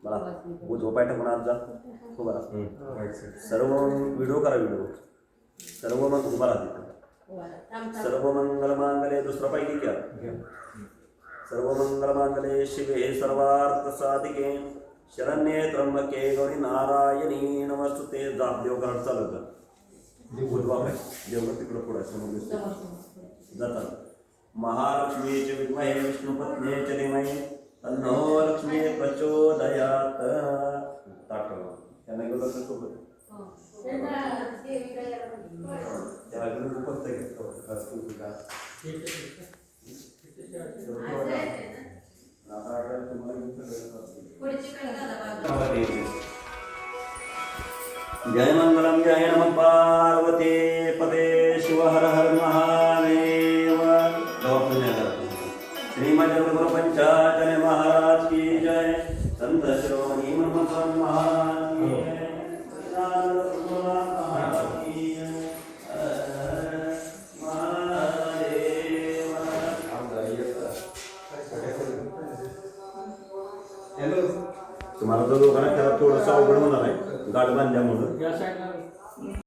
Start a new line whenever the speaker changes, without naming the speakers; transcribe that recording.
मला वो झोपाय टाकून आज जा उभा राहा. सर्व व्हिडिओ करा व्हिडिओ. सर्व मग उभा राहा तिथं. सर्व मंगल मांगल्ये दुसरा पाहिजे क्या. सर्व मंगल मांगल्ये शिवे सर्वार्थ साधिके शरण्ये त्र्यंबके गौरी नारायणी नमस्तुते. जाप देव करायला चालू कर. देव तिकडं पुढे समोर जातात. महालक्ष्मीचे विद्महे विष्णुपत्नीचे धीमहि तन्नो लक्ष्मी प्रचोदयात्. त्यांना गेलो तर सोबत त्याला जय मंगलम जय नमः पार्वती पते शिव हर हर महादेव. श्रीमद् पंचाचार्य महाराज की जय. संत शिरोमणी महाराज की जय. तुम्हाला जो लोकांना त्याला थोडंसं अवघड होणार आहे गाठ बांधल्यामुळं.